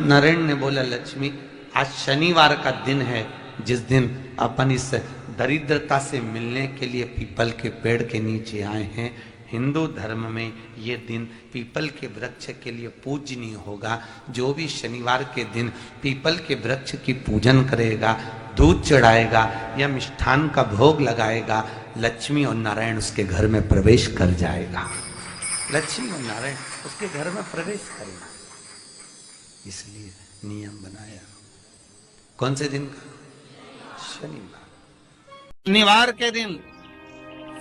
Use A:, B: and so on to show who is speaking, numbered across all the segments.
A: नारायण ने बोला, लक्ष्मी आज शनिवार का दिन है, जिस दिन अपन इस दरिद्रता से मिलने के लिए पीपल के पेड़ के नीचे आए हैं। हिंदू धर्म में ये दिन पीपल के वृक्ष के लिए पूजनीय होगा। जो भी शनिवार के दिन पीपल के वृक्ष की पूजन करेगा, दूध चढ़ाएगा या मिष्ठान का भोग लगाएगा, लक्ष्मी और नारायण उसके घर में प्रवेश कर जाएगा। लक्ष्मी और नारायण उसके घर में प्रवेश करेगा, इसलिए नियम बनाया। कौन से दिन का? शनिवार। शनिवार के दिन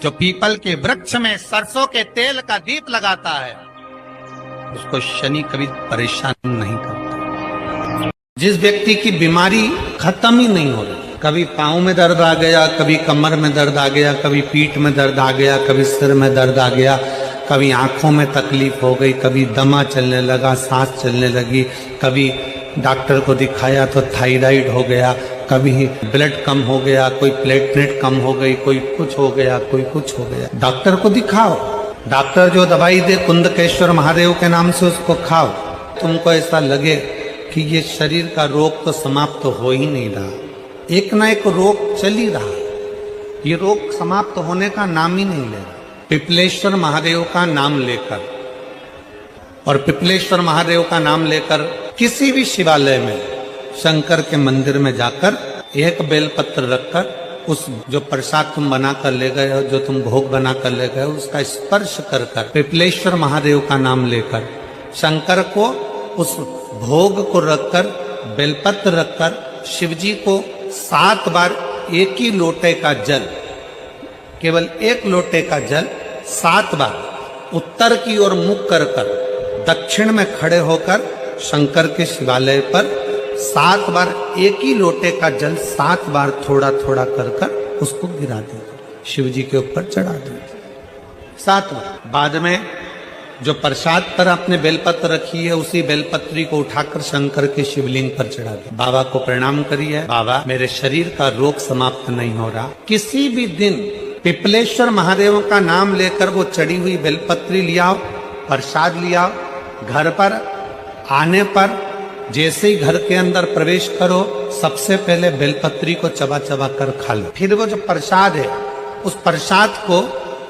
A: जो पीपल के वृक्ष में सरसों के तेल का दीप लगाता है, उसको शनि कभी परेशान नहीं करता। जिस व्यक्ति की बीमारी खत्म ही नहीं हो रही, कभी पांव में दर्द आ गया, कभी कमर में दर्द आ गया, कभी पीठ में दर्द आ गया, कभी सिर में दर्द आ गया, कभी आंखों में तकलीफ हो गई, कभी दमा चलने लगा, सांस चलने लगी, कभी डॉक्टर को दिखाया तो थायराइड हो गया, कभी ब्लड कम हो गया, कोई प्लेटलेट कम हो गई, कोई कुछ हो गया, कोई कुछ हो गया, डॉक्टर को दिखाओ। डॉक्टर जो दवाई दे कुंदकेश्वर महादेव के नाम से उसको खाओ। तुमको ऐसा लगे कि ये शरीर का रोग तो समाप्त तो हो ही नहीं रहा, एक ना एक रोग चल ही रहा, ये रोग समाप्त होने का नाम ही नहीं ले रहा। पिपलेश्वर महादेव का नाम लेकर और पिपलेश्वर महादेव का नाम लेकर किसी भी शिवालय में, शंकर के मंदिर में जाकर एक बेलपत्र रखकर उस जो प्रसाद तुम बना कर ले गए हो, जो तुम भोग बना कर ले गए हो, उसका स्पर्श कर कर पिपलेश्वर महादेव का नाम लेकर शंकर को उस भोग को रखकर, बेलपत्र रखकर शिवजी को 7 बार एक ही लोटे का जल, केवल एक लोटे का जल 7 बार उत्तर की ओर मुख कर कर दक्षिण में खड़े होकर शंकर के शिवालय पर 7 बार एक ही लोटे का जल 7 बार थोड़ा थोड़ा कर कर उसको गिरा दीजिए, शिव जी के ऊपर चढ़ा दीजिए 7 बार। बाद में जो प्रसाद पर आपने बेलपत्र रखी है, उसी बेलपत्री को उठाकर शंकर के शिवलिंग पर चढ़ा दीजिए। बाबा को प्रणाम करिए, बाबा मेरे शरीर का रोग समाप्त नहीं हो रहा। किसी भी दिन पिपलेश्वर महादेव का नाम लेकर वो चढ़ी हुई बेलपत्री लियाओ, प्रसाद लियाओ, घर पर आने पर जैसे ही घर के अंदर प्रवेश करो, सबसे पहले बेलपत्री को चबा चबा कर खा लो। फिर वो जो प्रसाद है, उस प्रसाद को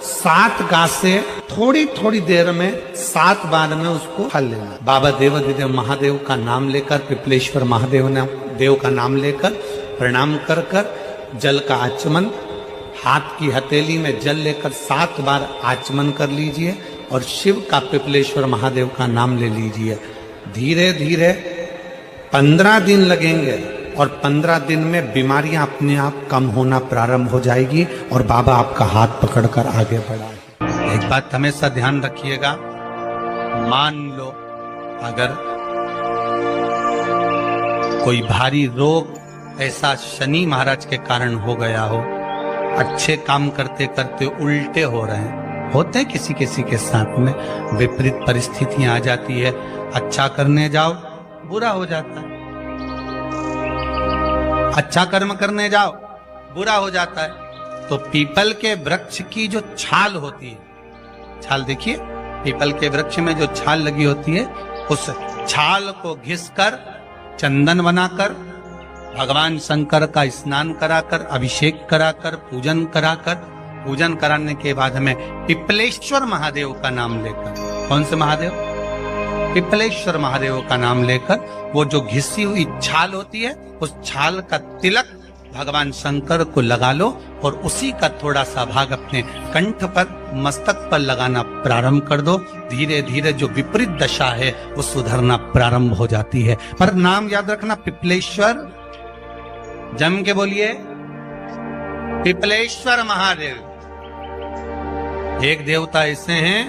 A: 7 गांठ से थोड़ी थोड़ी देर में 7 बार में उसको खा लेना। बाबा देवाधिदेव महादेव का नाम लेकर, पिपलेश्वर महादेव देव का नाम लेकर प्रणाम कर कर जल का आचमन, हाथ की हथेली में जल लेकर 7 बार आचमन कर लीजिए और शिव का, पिपलेश्वर महादेव का नाम ले लीजिए। धीरे धीरे 15 दिन लगेंगे और 15 दिन में बीमारियां अपने आप कम होना प्रारंभ हो जाएगी और बाबा आपका हाथ पकड़कर आगे बढ़ाएंगे। एक बात हमेशा ध्यान रखिएगा, मान लो अगर कोई भारी रोग ऐसा शनि महाराज के कारण हो गया हो, अच्छे काम करते करते उल्टे हो रहे हैं, होते हैं किसी किसी के साथ में, विपरीत परिस्थितियां आ जाती है, अच्छा करने जाओ बुरा हो जाता है, अच्छा कर्म करने जाओ बुरा हो जाता है। तो पीपल के वृक्ष की जो छाल होती है, छाल देखिए, पीपल के वृक्ष में जो छाल लगी होती है, उस छाल को घिसकर चंदन बनाकर भगवान शंकर का स्नान कराकर, अभिषेक कराकर, पूजन कराकर, पूजन कराने के बाद हमें पिपलेश्वर महादेव का नाम लेकर, कौन से महादेव? पिपलेश्वर महादेव का नाम लेकर वो जो घिसी हुई छाल होती है, उस छाल का तिलक भगवान शंकर को लगा लो और उसी का थोड़ा सा भाग अपने कंठ पर, मस्तक पर लगाना प्रारंभ कर दो। धीरे धीरे जो विपरीत दशा है वो सुधरना प्रारंभ हो जाती है। पर नाम याद रखना, पिपलेश्वर, जम के बोलिए पिपलेश्वर महादेव। एक देवता ऐसे हैं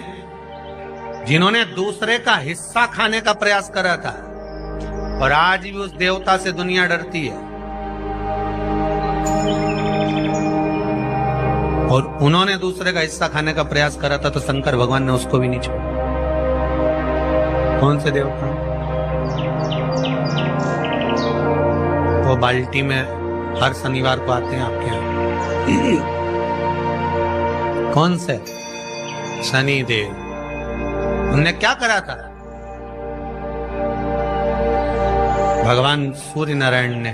A: जिन्होंने दूसरे का हिस्सा खाने का प्रयास करा था और आज भी उस देवता से दुनिया डरती है। और उन्होंने दूसरे का हिस्सा खाने का प्रयास करा था तो शंकर भगवान ने उसको भी नहीं छोड़ा। कौन से देवता? वो बाल्टी में हर शनिवार को आते हैं आपके यहाँ। कौन से? शनिदेव। उनने क्या करा था? भगवान सूर्य नारायण ने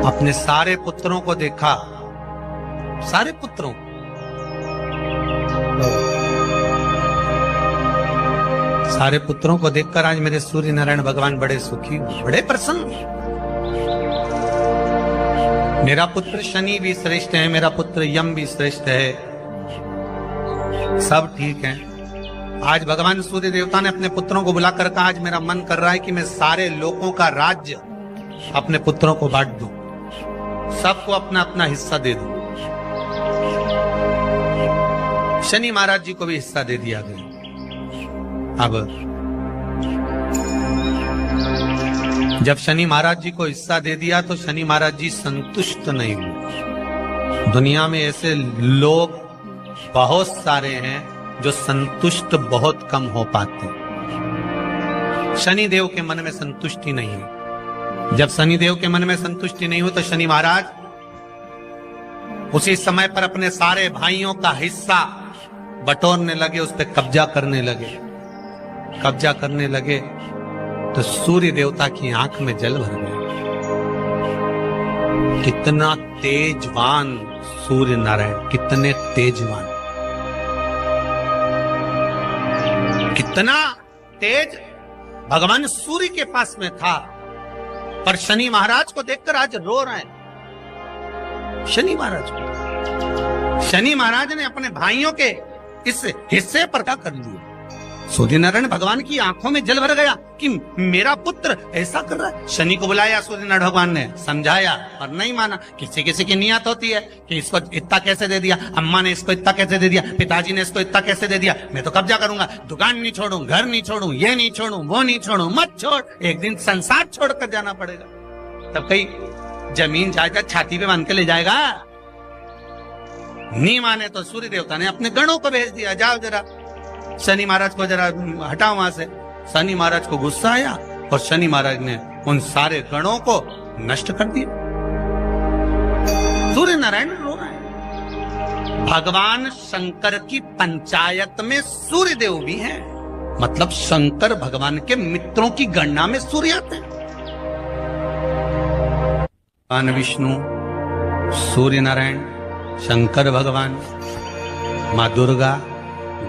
A: अपने सारे पुत्रों को देखा, सारे पुत्रों, सारे पुत्रों को देखकर आज मेरे सूर्य नारायण भगवान बड़े सुखी, बड़े प्रसन्न। मेरा पुत्र शनि भी श्रेष्ठ है, मेरा पुत्र यम भी श्रेष्ठ है, सब ठीक है। आज भगवान सूर्य देवता ने अपने पुत्रों को बुलाकर कहा, आज मेरा मन कर रहा है कि मैं सारे लोगों का राज्य अपने पुत्रों को बांट दूं, सबको अपना अपना हिस्सा दे दूं। शनि महाराज जी को भी हिस्सा दे दिया गया। अब जब शनि महाराज जी को हिस्सा दे दिया तो शनि महाराज जी संतुष्ट नहीं हुए। दुनिया में ऐसे लोग बहुत सारे हैं जो संतुष्ट बहुत कम हो पाते हैं। शनि देव के मन में संतुष्टि नहीं है। जब शनि देव के मन में संतुष्टि नहीं हो तो शनि महाराज उसी समय पर अपने सारे भाइयों का हिस्सा बटोरने लगे, उस पर कब्जा करने लगे। कब्जा करने लगे तो सूर्य देवता की आंख में जल भर गया। कितना तेजवान सूर्य नारायण, कितने तेजवान, कितना तेज भगवान सूर्य के पास में था। पर शनि महाराज को देखकर आज रो रहे हैं। शनि महाराज को, शनि महाराज ने अपने भाइयों के इस हिस्से पर क्या कर लिया। सूर्य नारायण भगवान की आंखों में जल भर गया कि मेरा पुत्र ऐसा कर रहा है। शनि को बुलाया सूर्य नारायण भगवान ने, समझाया और नहीं माना। किसी किसी की नियत होती है कि इसको इतना कैसे दे दिया, अम्मा ने इसको इतना कैसे दे दिया, पिताजी ने इसको इतना कैसे दे दिया, मैं तो कब्जा करूंगा, दुकान नहीं छोड़ूं, घर नहीं छोड़ूं, ये नहीं छोड़ूं, वो नहीं छोड़ूं। मत छोड़, एक दिन संसार छोड़कर जाना पड़ेगा। तब कहीं जमीन जायदाद छाती पे बांध के ले जाएगा। नहीं माने तो सूर्य देवता ने अपने गणों को भेज दिया, जाओ जरा शनि महाराज को जरा हटाओ वहां से। शनि महाराज को गुस्सा आया और शनि महाराज ने उन सारे गणों को नष्ट कर दिया। सूर्य नारायण रो रहे हैं। भगवान शंकर की पंचायत में सूर्य देव भी हैं, मतलब शंकर भगवान के मित्रों की गणना में सूर्य आते हैं। भगवान विष्णु, सूर्य नारायण, शंकर भगवान, माँ दुर्गा,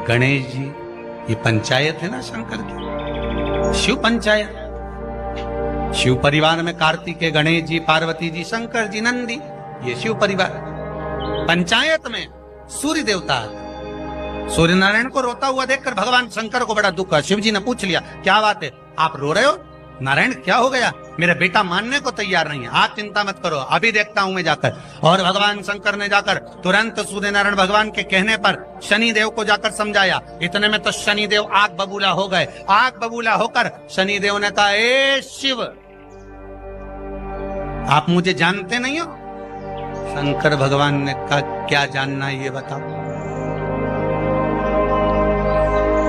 A: गणेश जी, ये पंचायत है ना शंकर की, शिव पंचायत। शिव परिवार में कार्तिकेय, गणेश जी, पार्वती जी, शंकर जी, नंदी, ये शिव परिवार। पंचायत में सूर्य देवता। सूर्य नारायण को रोता हुआ देखकर भगवान शंकर को बड़ा दुख हुआ। शिव जी ने पूछ लिया, क्या बात है, आप रो रहे हो? नारायण क्या हो गया? मेरा बेटा मानने को तैयार नहीं है। आप चिंता मत करो, अभी देखता हूं मैं जाकर। और भगवान शंकर ने जाकर तुरंत सूर्य नारायण भगवान के कहने पर शनि देव को जाकर समझाया। इतने में तो शनि देव आग बबूला हो गए। आग बबूला होकर शनि देव ने कहा, ए शिव, आप मुझे जानते नहीं हो? शंकर भगवान ने कहा, क्या जानना है ये बताओ,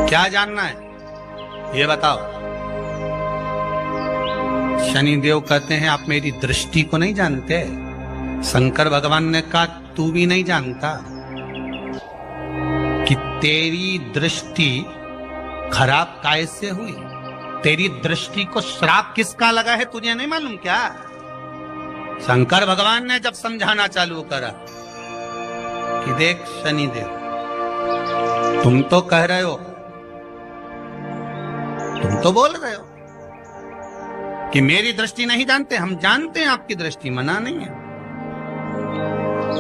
A: क्या जानना है ये बताओ। शनि देव कहते हैं, आप मेरी दृष्टि को नहीं जानते। शंकर भगवान ने कहा, तू भी नहीं जानता कि तेरी दृष्टि खराब कैसे हुई। तेरी दृष्टि को श्राप किसका लगा है तुझे नहीं मालूम क्या? शंकर भगवान ने जब समझाना चालू करा कि देख शनि देव, तुम तो कह रहे हो, तुम तो बोल रहे हो कि मेरी दृष्टि नहीं जानते। हम जानते हैं आपकी दृष्टि, मना नहीं है,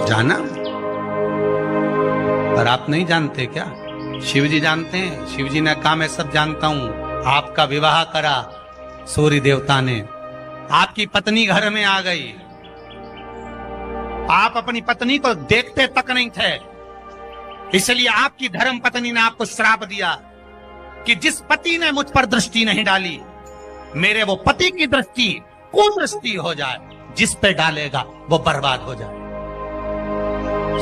A: जाना, पर आप नहीं जानते क्या? शिव जी जानते हैं। शिव जी ने कहा, मैं सब जानता हूं। आपका विवाह करा सूर्य देवता ने, आपकी पत्नी घर में आ गई, आप अपनी पत्नी को देखते तक नहीं थे, इसलिए आपकी धर्म पत्नी ने आपको श्राप दिया कि जिस पति ने मुझ पर दृष्टि नहीं डाली, मेरे वो पति की दृष्टि कुदृष्टि हो जाए, जिस पे डालेगा वो बर्बाद हो जाए।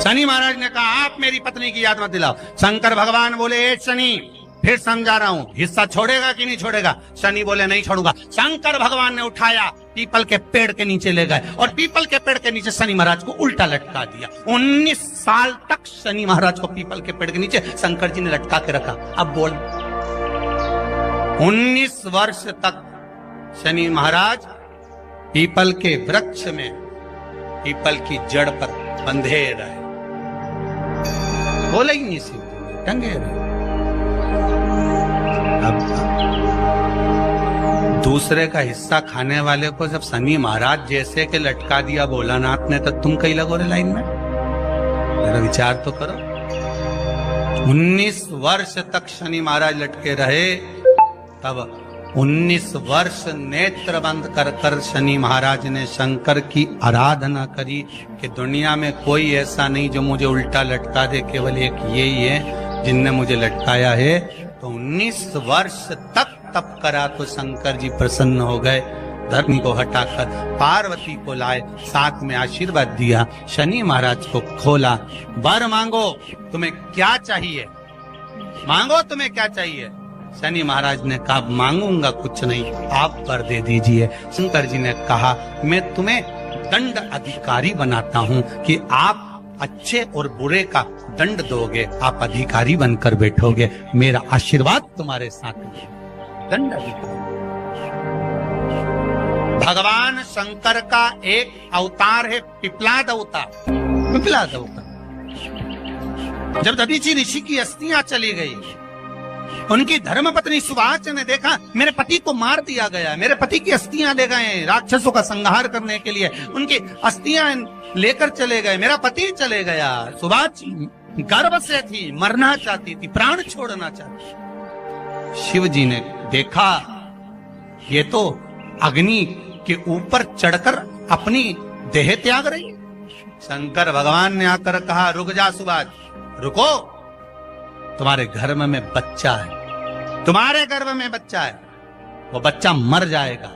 A: शनि महाराज ने कहा, आप मेरी पत्नी की याद मत दिलाओ। शंकर भगवान बोले, ए शनि, फिर समझा रहा हूं, हिस्सा छोड़ेगा कि नहीं छोड़ेगा? शनि बोले, नहीं छोड़ूंगा। शंकर भगवान ने उठाया, पीपल के पेड़ के नीचे ले गए और पीपल के पेड़ के नीचे शनि महाराज को उल्टा लटका दिया। 19 साल तक शनि महाराज को पीपल के पेड़ के नीचे शंकर जी ने लटका के रखा। अब बोल, 19 वर्ष तक शनि महाराज पीपल के वृक्ष में पीपल की जड़ पर बंधे रहे, बोले ही नहीं, सीधे टंगे रहे। अब दूसरे का हिस्सा खाने वाले को जब शनि महाराज जैसे के लटका दिया भोलानाथ ने, तो तुम कहीं लगो रे लाइन में? मेरा विचार तो करो। 19 वर्ष तक शनि महाराज लटके रहे, तब 19 वर्ष नेत्र बंद कर कर शनि महाराज ने शंकर की आराधना करी कि दुनिया में कोई ऐसा नहीं जो मुझे उल्टा लटका दे, केवल एक यही है जिनने मुझे लटकाया है। तो 19 वर्ष तक तप करा तो शंकर जी प्रसन्न हो गए, धरनी को हटाकर पार्वती को लाए, साथ में आशीर्वाद दिया, शनि महाराज को खोला, वर मांगो तुम्हें क्या चाहिए, मांगो तुम्हें क्या चाहिए। शनि महाराज ने कहा मांगूंगा कुछ नहीं, आप वर दे दीजिए। शंकर जी ने कहा मैं तुम्हें दंड अधिकारी बनाता हूँ कि आप अच्छे और बुरे का दंड दोगे, आप अधिकारी बनकर बैठोगे, मेरा आशीर्वाद तुम्हारे साथ है। दंड अधिकारी भगवान शंकर का एक अवतार है पिपलाद अवतार। पिपलाद अवतार, जब दधीचि ऋषि की अस्थियां चली गई, उनकी धर्मपत्नी सुभाष ने देखा मेरे पति को मार दिया गया, मेरे पति की अस्थियां ले गए राक्षसों का संहार करने के लिए, उनकी अस्थियां लेकर चले गए, मेरा पति चले गया। सुभाष गर्भ से थी, मरना चाहती थी, प्राण छोड़ना चाहती। शिव जी ने देखा ये तो अग्नि के ऊपर चढ़कर अपनी देह त्याग रही। शंकर भगवान ने आकर कहा रुक जा सुभाष, रुको, तुम्हारे गर्भ में बच्चा है, तुम्हारे गर्भ में बच्चा है, वो बच्चा मर जाएगा।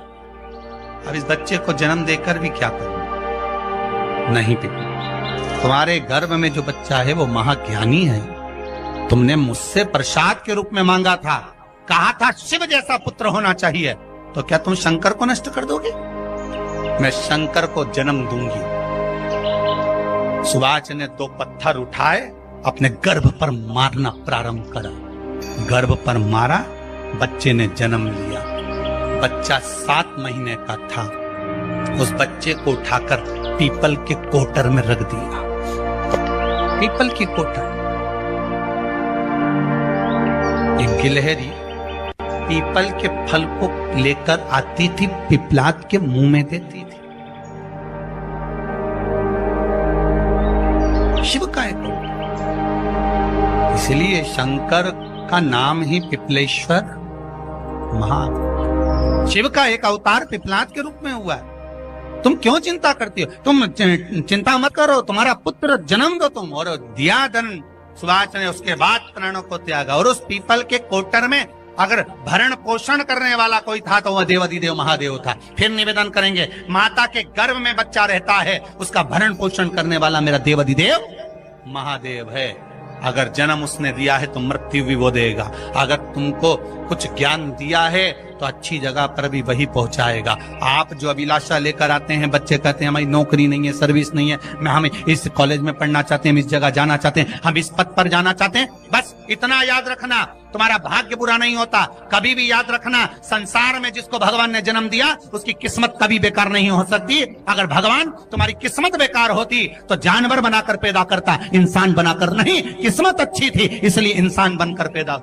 A: अब इस बच्चे को जन्म देकर भी क्या करूं? नहीं पिता, तुम्हारे गर्भ में जो बच्चा है वो महाज्ञानी है, तुमने मुझसे प्रसाद के रूप में मांगा था, कहा था शिव जैसा पुत्र होना चाहिए, तो क्या तुम शंकर को नष्ट कर दोगे? मैं शंकर को जन्म दूंगी। सुभाष ने 2 पत्थर उठाए, अपने गर्भ पर मारना प्रारंभ करा, गर्भ पर मारा, बच्चे ने जन्म लिया। बच्चा 7 महीने का था। उस बच्चे को उठाकर पीपल के कोटर में रख दिया। पीपल की कोटर, एक गिलहरी पीपल के फल को लेकर आती थी, पिपलाद के मुंह में देती थी। शिव का एक, इसलिए शंकर का नाम ही पिपलेश्वर महा। शिव का एक अवतार पिपलाद के रूप में हुआ है। तुम क्यों चिंता करती हो? तुम चिंता मत करो, तुम्हारा पुत्र जन्म दो तुम। और दिया धन सुभाष ने, उसके बाद प्राणों को त्यागा। और उस पीपल के कोटर में अगर भरण पोषण करने वाला कोई था तो वह देवाधिदेव महादेव था। फिर निवेदन करेंगे, माता के गर्भ में बच्चा रहता है, उसका भरण पोषण करने वाला मेरा देवाधिदेव महादेव है। अगर जन्म उसने दिया है तो मृत्यु भी वो देगा। अगर तुमको कुछ ज्ञान दिया है तो अच्छी जगह पर भी वही पहुंचाएगा। आप जो अभिलाषा लेकर आते हैं, बच्चे कहते हैं हमारी नौकरी नहीं है, सर्विस नहीं है, हम इस कॉलेज में पढ़ना चाहते हैं, हम इस जगह जाना चाहते हैं, हम इस पद पर जाना चाहते हैं, बस इतना याद रखना, तुम्हारा भाग्य बुरा नहीं होता। कभी भी याद रखना, संसार में जिसको भगवान ने जन्म दिया उसकी किस्मत कभी बेकार नहीं हो सकती। अगर भगवान तुम्हारी किस्मत बेकार होती तो जानवर बनाकर पैदा करता, इंसान बनाकर नहीं। किस्मत अच्छी थी इसलिए इंसान बनकर पैदा,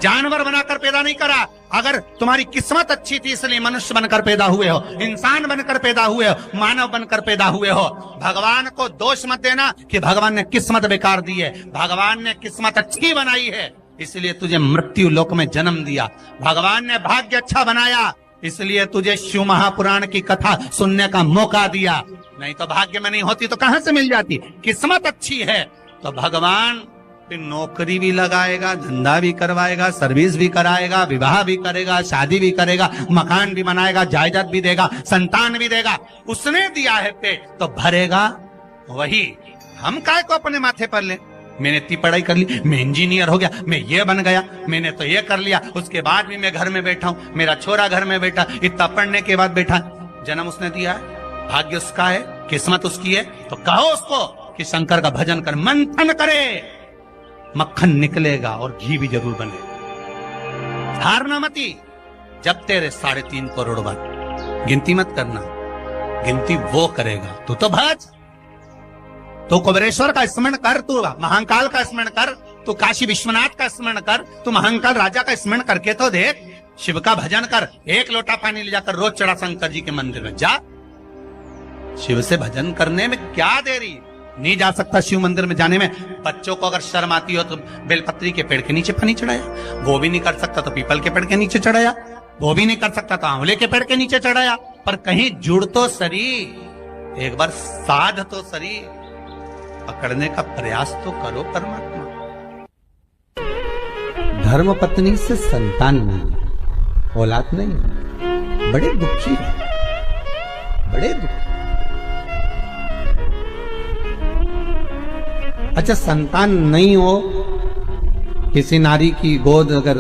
A: जानवर बनाकर पैदा नहीं करा। अगर तुम्हारी किस्मत अच्छी थी इसलिए मनुष्य बनकर पैदा हुए हो, इंसान बनकर पैदा हुए हो, मानव बनकर पैदा हुए हो। भगवान को दोष मत देना कि भगवान ने किस्मत बेकार दी है। भगवान ने किस्मत अच्छी बनाई है इसलिए तुझे मृत्यु लोक में जन्म दिया। भगवान ने भाग्य अच्छा बनाया इसलिए तुझे शिव महापुराण की कथा सुनने का मौका दिया। नहीं तो भाग्य में नहीं होती तो कहां से मिल जाती। किस्मत अच्छी है तो भगवान नौकरी भी लगाएगा, धंधा भी करवाएगा, सर्विस भी कराएगा, विवाह भी करेगा, शादी भी करेगा, मकान भी बनाएगा, जायदाद भी देगा, संतान भी देगा। उसने दिया है पेट तो भरेगा वही। हम काय को अपने माथे पर ले, मैंने इतनी पढ़ाई कर ली, मैं इंजीनियर हो गया, मैं ये बन गया, मैंने तो ये कर लिया, उसके बाद भी मैं घर में बैठा हूं, मेरा छोरा घर में बैठा, इतना पढ़ने के बाद बैठा। जन्म उसने दिया है, भाग्य उसका है, किस्मत उसकी है। तो कहो उसको कि शंकर का भजन कर, मंथन करे, मक्खन निकलेगा और घी भी जरूर बनेगा। धारणा मती, जब तेरे 3.5 करोड़ बार गिनती मत करना, गिनती वो करेगा। तू तो भज, तू कुबेरेश्वर का स्मरण कर, तू महाकाल का स्मरण कर, तू काशी विश्वनाथ का स्मरण कर, तू महाकाल राजा का स्मरण करके तो देख, शिव का भजन कर। 1 लोटा पानी ले जाकर रोज चढ़ा शंकर जी के मंदिर में जा। शिव से भजन करने में क्या देरी, नहीं जा सकता शिव मंदिर में जाने में? बच्चों को अगर शर्म आती हो तो बेलपत्री के पेड़ के नीचे पानी चढ़ाया, वो भी नहीं कर सकता तो पीपल के पेड़ के नीचे चढ़ाया, वो भी नहीं कर सकता तो आंवले के पेड़ के नीचे चढ़ाया। पर कहीं जुड़ तो सरी, एक बार साध तो सरी, पकड़ने का प्रयास तो करो परमात्मा। धर्म पत्नी से संतान नहीं, औलाद नहीं, बड़े दुखी है, बड़े दुखी। अच्छा, संतान नहीं हो, किसी नारी की गोद अगर,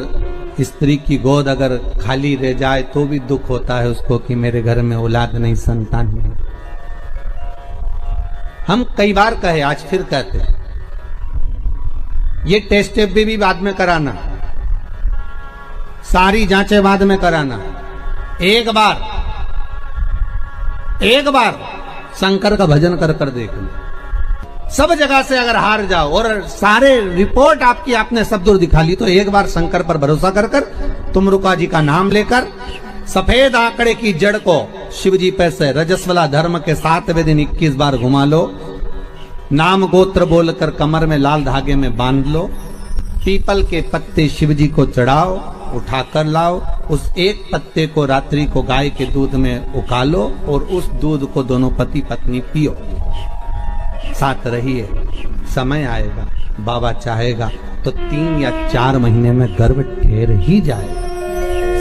A: स्त्री की गोद अगर खाली रह जाए तो भी दुख होता है उसको कि मेरे घर में औलाद नहीं, संतान नहीं। हम कई बार कहे, आज फिर कहते हैं, ये टेस्ट भी बाद में कराना, सारी जांचें बाद में कराना। एक बार शंकर का भजन कर कर देख लो। सब जगह से अगर हार जाओ और सारे रिपोर्ट आपकी आपने सब दूर दिखा ली, तो एक बार शंकर पर भरोसा कर कर तुमरुका जी का नाम लेकर सफेद आंकड़े की जड़ को शिव जी पे से रजस्वला धर्म के 7वें दिन 21 बार घुमा लो। नाम गोत्र बोलकर कमर में लाल धागे में बांध लो। पीपल के पत्ते शिव जी को चढ़ाओ, उठाकर लाओ। उस एक पत्ते को रात्रि को गाय के दूध में उकालो और उस दूध को दोनों पति पत्नी पियो। साथ रहिए, समय आएगा, बाबा चाहेगा तो 3 या 4 महीने में गर्भ ठहर ही जाएगा।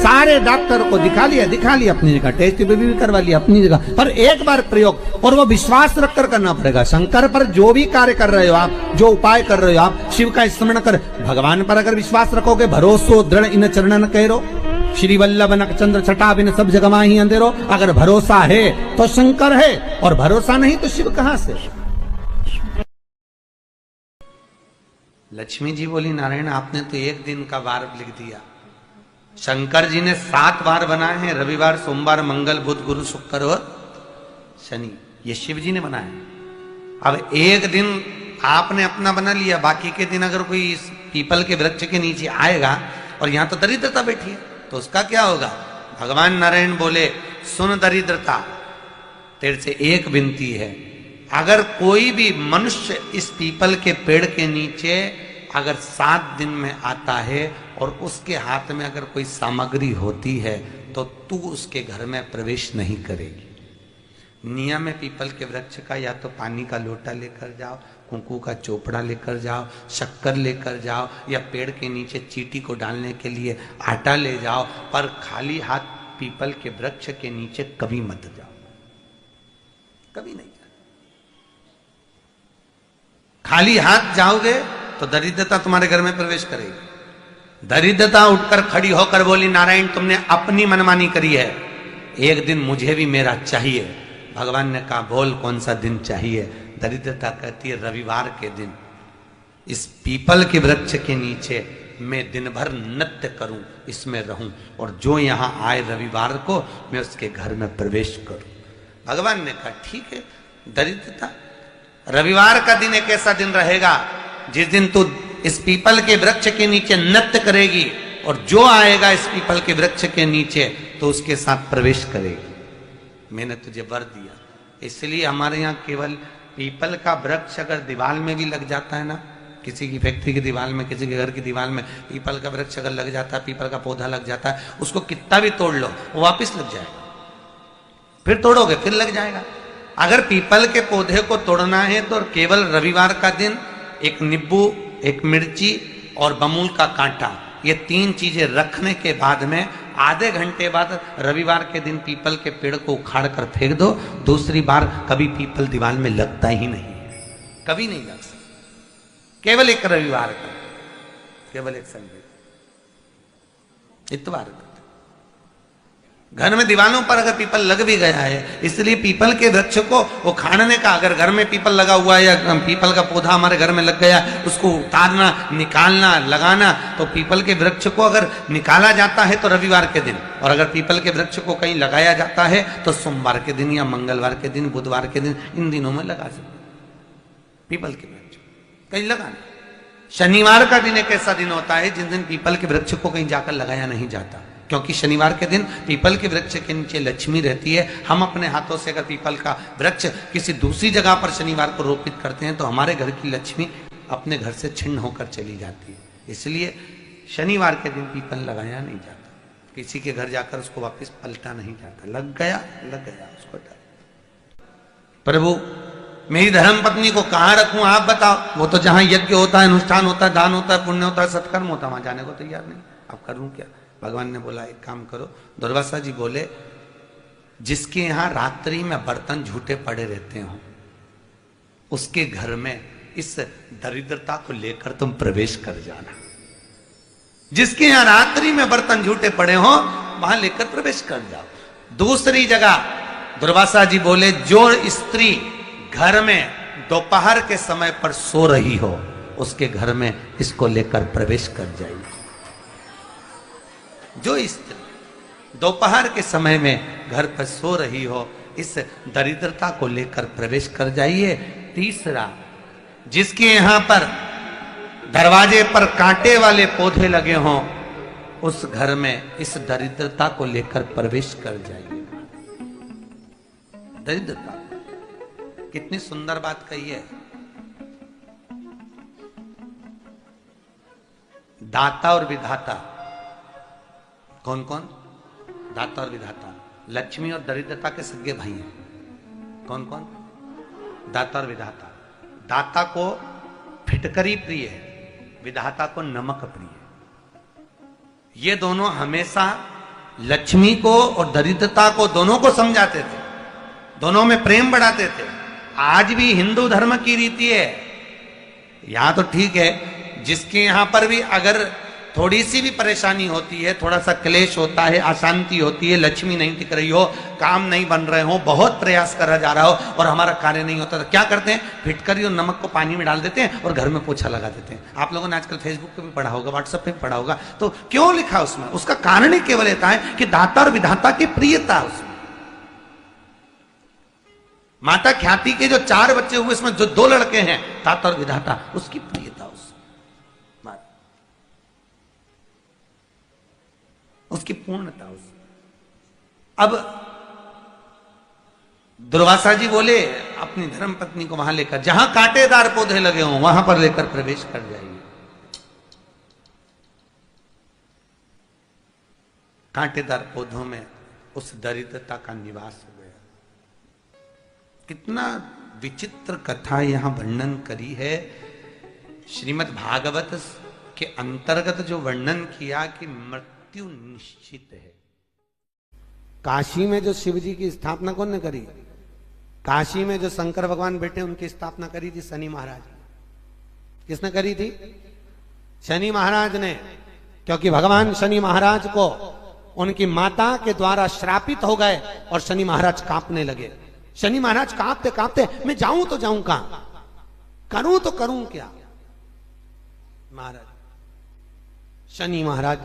A: सारे डॉक्टर को दिखा लिया अपनी जगह, टेस्ट भी करवा लिया अपनी जगह, पर एक बार प्रयोग, और वो विश्वास रखकर करना पड़ेगा। शंकर पर जो भी कार्य कर रहे हो आप, जो उपाय कर रहे हो आप, शिव का स्मरण कर, भगवान पर अगर विश्वास रखोगे, भरोसो दृढ़ इन चरणन करो, श्री वल्लभ नख चंद्र छटा बिन सब जगह ही अंधेरो। अगर भरोसा है तो शंकर है, और भरोसा नहीं तो शिव कहां से? लक्ष्मी जी बोली, नारायण आपने तो एक दिन का वार लिख दिया, शंकर जी ने 7 वार बनाए हैं, रविवार, सोमवार, मंगल, बुध, गुरु, शुक्र और शनि, ये शिव जी ने बनाए। अब एक दिन आपने अपना बना लिया, बाकी के दिन अगर कोई इस पीपल के वृक्ष के नीचे आएगा और यहां तो दरिद्रता बैठी है, तो उसका क्या होगा? भगवान नारायण बोले, सुन दरिद्रता, तेरे से एक विनती है, अगर कोई भी मनुष्य इस पीपल के पेड़ के नीचे अगर 7 दिन में आता है और उसके हाथ में अगर कोई सामग्री होती है, तो तू उसके घर में प्रवेश नहीं करेगी। नियम है पीपल के वृक्ष का, या तो पानी का लोटा लेकर जाओ, कुंकू का चोपड़ा लेकर जाओ, शक्कर लेकर जाओ, या पेड़ के नीचे चींटी को डालने के लिए आटा ले जाओ, पर खाली हाथ पीपल के वृक्ष के नीचे कभी मत जाओ, कभी नहीं। खाली हाथ जाओगे तो दरिद्रता तुम्हारे घर में प्रवेश करेगी। दरिद्रता उठकर खड़ी होकर बोली, नारायण तुमने अपनी मनमानी करी है, एक दिन मुझे भी मेरा चाहिए। भगवान ने कहा, बोल कौन सा दिन चाहिए? दरिद्रता कहती है, रविवार के दिन इस पीपल के वृक्ष के नीचे मैं दिन भर नृत्य करूं, इसमें रहूं, और जो यहां आए रविवार को मैं उसके घर में प्रवेश करूं। भगवान ने कहा, ठीक है। दरिद्रता, रविवार का दिन एक ऐसा दिन रहेगा जिस दिन तू इस पीपल के वृक्ष के नीचे नृत्य करेगी, और जो आएगा इस पीपल के वृक्ष के नीचे तो उसके साथ प्रवेश करेगी। मैंने तुझे वर दिया। इसलिए हमारे यहाँ केवल पीपल का वृक्ष अगर दीवार में भी लग जाता है ना, किसी की फैक्ट्री की दीवार में, किसी के घर की दीवार में पीपल का वृक्ष अगर लग जाता है, पीपल का पौधा लग जाता है, उसको कितना भी तोड़ लो वो वापिस लग जाएगा, फिर तोड़ोगे फिर लग जाएगा। अगर पीपल के पौधे को तोड़ना है तो केवल रविवार का दिन एक नींबू, एक मिर्ची और बमूल का कांटा, ये 3 चीजें रखने के बाद में आधे घंटे बाद रविवार के दिन पीपल के पेड़ को उखाड़ कर फेंक दो। दूसरी बार कभी पीपल दीवार में लगता ही नहीं है, कभी नहीं लग सकता। केवल एक रविवार का, केवल एक संडे, इतवार का। घर में दीवानों पर अगर पीपल लग भी गया है, इसलिए पीपल के वृक्ष को उखाड़ने का, अगर घर में पीपल लगा हुआ है या पीपल का पौधा हमारे घर में लग गया, उसको उतारना, निकालना, लगाना, तो पीपल के वृक्ष को अगर निकाला जाता है तो रविवार के दिन, और अगर पीपल के वृक्ष को कहीं लगाया जाता है तो सोमवार के दिन या मंगलवार के दिन, बुधवार के दिन, इन दिनों में लगा सकते पीपल के वृक्ष कहीं लगाना। शनिवार का दिन एक ऐसा दिन होता है जिस दिन पीपल के वृक्ष को कहीं जाकर लगाया नहीं जाता, क्योंकि शनिवार के दिन पीपल के वृक्ष के नीचे लक्ष्मी रहती है। हम अपने हाथों से अगर पीपल का वृक्ष किसी दूसरी जगह पर शनिवार को रोपित करते हैं तो हमारे घर की लक्ष्मी अपने घर से छिन्न होकर चली जाती है। इसलिए शनिवार के दिन पीपल लगाया नहीं जाता, किसी के घर जाकर उसको वापस पलटा नहीं जाता। लग गया उसको डाल। प्रभु मेरी धर्म पत्नी को कहाँ रखूं आप बताओ? वो तो जहां यज्ञ होता है, अनुष्ठान होता है, दान होता है, पुण्य होता है, सत्कर्म होता है, वहां जाने को तैयार नहीं। अब करूं क्या? भगवान ने बोला एक काम करो। दुर्वासा जी बोले जिसके यहां रात्रि में बर्तन झूठे पड़े रहते हो उसके घर में इस दरिद्रता को लेकर तुम प्रवेश कर जाना। जिसके यहां रात्रि में बर्तन झूठे पड़े हो वहां लेकर प्रवेश कर जाओ। दूसरी जगह दुर्वासा जी बोले जो स्त्री घर में दोपहर के समय पर सो रही हो उसके घर में इसको लेकर प्रवेश कर जाइए। जो स्त्री दोपहर के समय में घर पर सो रही हो इस दरिद्रता को लेकर प्रवेश कर जाइए। तीसरा, जिसके यहां पर दरवाजे पर कांटे वाले पौधे लगे हों उस घर में इस दरिद्रता को लेकर प्रवेश कर जाइए। दरिद्रता, कितनी सुंदर बात कही है। दाता और विधाता कौन कौन? दाता और विधाता। लक्ष्मी और दरिद्रता के सगे भाई हैं। कौन कौन? दाता और विधाता। दाता को फिटकरी प्रिय है, विधाता को नमक प्रिय है। ये दोनों हमेशा लक्ष्मी को और दरिद्रता को दोनों को समझाते थे, दोनों में प्रेम बढ़ाते थे। आज भी हिंदू धर्म की रीति है। यहां तो ठीक है, जिसके यहां पर भी अगर थोड़ी सी भी परेशानी होती है, थोड़ा सा क्लेश होता है, अशांति होती है, लक्ष्मी नहीं टिक रही हो, काम नहीं बन रहे हो, बहुत प्रयास करा जा रहा हो और हमारा कार्य नहीं होता, तो क्या करते हैं? फिटकरी और नमक को पानी में डाल देते हैं और घर में पोछा लगा देते हैं। आप लोगों ने आजकल फेसबुक पे भी पढ़ा होगा, व्हाट्सएप पे भी पढ़ा होगा। तो क्यों लिखा उसमें? उसका कारण ही केवल रहता है कि दाता और विधाता की प्रियता उसमें। माता ख्याति के जो 4 बच्चे हुए इसमें जो 2 लड़के हैं, दाता और विधाता, उसकी प्रियता उसकी पूर्णता उस। अब दुर्वासा जी बोले अपनी धर्म पत्नी को वहां लेकर, जहां कांटेदार पौधे लगे हों वहां पर लेकर प्रवेश कर जाइए। कांटेदार पौधों में उस दरिद्रता का निवास हो गया। कितना विचित्र कथा यहां वर्णन करी है। श्रीमद् भागवत के अंतर्गत जो वर्णन किया कि मृत्यु निश्चित है। काशी में जो शिव जी की स्थापना कौन ने करी? काशी में जो शंकर भगवान बैठे उनकी स्थापना करी थी शनि महाराज। किसने करी थी? शनि महाराज ने। क्योंकि भगवान शनि महाराज को उनकी माता के द्वारा श्रापित हो गए और शनि महाराज कांपने लगे। शनि महाराज कांपते कांपते, मैं जाऊं तो जाऊं कहां, करूं तो करूं क्या? महाराज शनि महाराज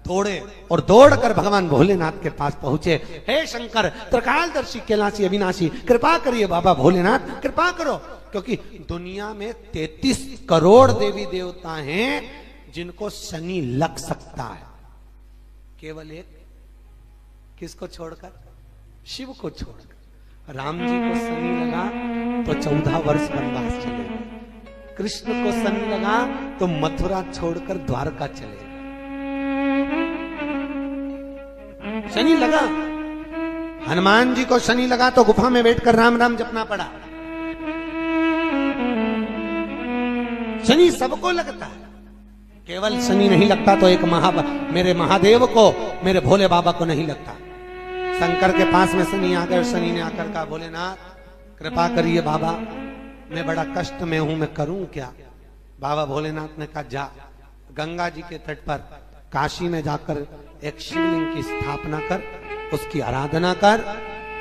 A: दौड़े और दौड़कर भगवान भोलेनाथ के पास पहुंचे। हे शंकर, त्रिकालदर्शी, कैलाशी, अविनाशी, कृपा करिए बाबा भोलेनाथ, कृपा करो। क्योंकि दुनिया में 33 करोड़ देवी देवता हैं जिनको शनि लग सकता है, केवल एक किसको छोड़कर? शिव को छोड़कर। राम जी को शनि लगा तो 14 वर्ष वनवास चले गए। कृष्ण को शनि लगा तो मथुरा छोड़कर द्वारका चले गए। शनि लगा। हनुमान जी को शनि लगा तो गुफा में बैठकर राम राम जपना पड़ा। शनि सबको लगता है, केवल शनि नहीं लगता तो एक मेरे महादेव को, मेरे भोले बाबा को नहीं लगता। शंकर के पास में शनि आ गए। शनि ने आकर कहा, भोलेनाथ कृपा करिए बाबा, मैं बड़ा कष्ट में हूं, मैं करूं क्या? बाबा भोलेनाथ ने कहा, जा गंगा जी के तट पर काशी में जाकर एक शिवलिंग की स्थापना कर उसकी आराधना कर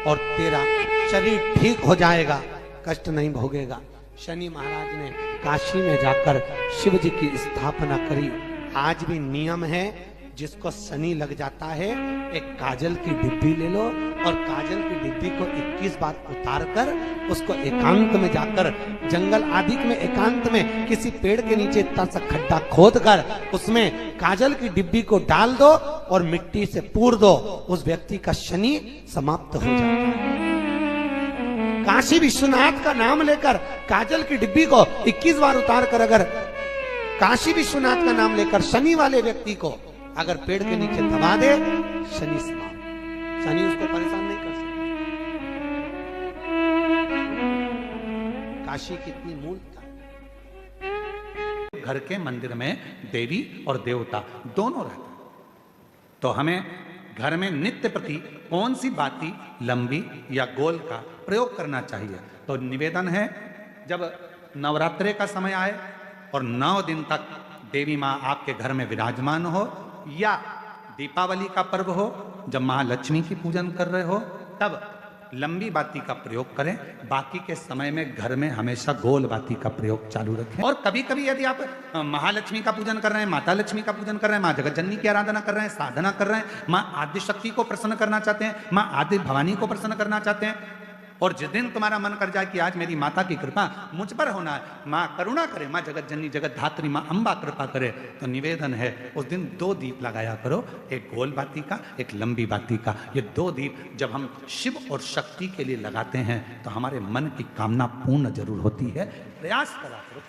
A: और तेरा शरीर ठीक हो जाएगा, कष्ट नहीं भोगेगा। शनि महाराज ने काशी में जाकर शिव जी की स्थापना करी। आज भी नियम है, जिसको शनि लग जाता है एक काजल की डिब्बी ले लो और काजल की डिब्बी को 21 बार उतार कर उसको एकांत में जाकर, जंगल आदि में एकांत में किसी पेड़ के नीचे इतना सा खड्डा खोद कर उसमें काजल की डिब्बी को डाल दो और मिट्टी से पूर दो, उस व्यक्ति का शनि समाप्त हो जाता है। काशी विश्वनाथ का नाम लेकर काजल की डिब्बी को 21 बार उतार कर अगर काशी विश्वनाथ का नाम लेकर शनि वाले व्यक्ति को अगर पेड़ के नीचे दबा दे, शनि समाप्त, शनि उसको परेशान नहीं कर सकता। काशी कितनी मूलता। घर के मंदिर में देवी और देवता दोनों रहते हैं, तो हमें घर में नित्य प्रति कौन सी बाती लंबी या गोल का प्रयोग करना चाहिए। तो निवेदन है, जब नवरात्रे का समय आए और 9 दिन तक देवी माँ आपके घर में विराजमान हो, या दीपावली का पर्व हो जब महालक्ष्मी की पूजन कर रहे हो, तब लंबी बाती का प्रयोग करें। बाकी के समय में घर में हमेशा गोल बाती का प्रयोग चालू रखें। और कभी कभी यदि आप महालक्ष्मी का पूजन कर रहे हैं, माता लक्ष्मी का पूजन कर रहे हैं, माँ जगत जननी की आराधना कर रहे हैं, साधना कर रहे हैं, माँ आदि शक्ति को प्रसन्न करना चाहते हैं, माँ आदि भवानी को प्रसन्न करना चाहते हैं, और जिस दिन तुम्हारा मन कर जाए कि आज मेरी माता की कृपा मुझ पर होना है, माँ करुणा करे, माँ जगत जननी जगत धात्री माँ अम्बा कृपा करे, तो निवेदन है उस दिन 2 दीप लगाया करो, एक गोल बाती का, एक लंबी बाती का। ये 2 दीप जब हम शिव और शक्ति के लिए लगाते हैं तो हमारे मन की कामना पूर्ण जरूर होती है। प्रयास करा करो।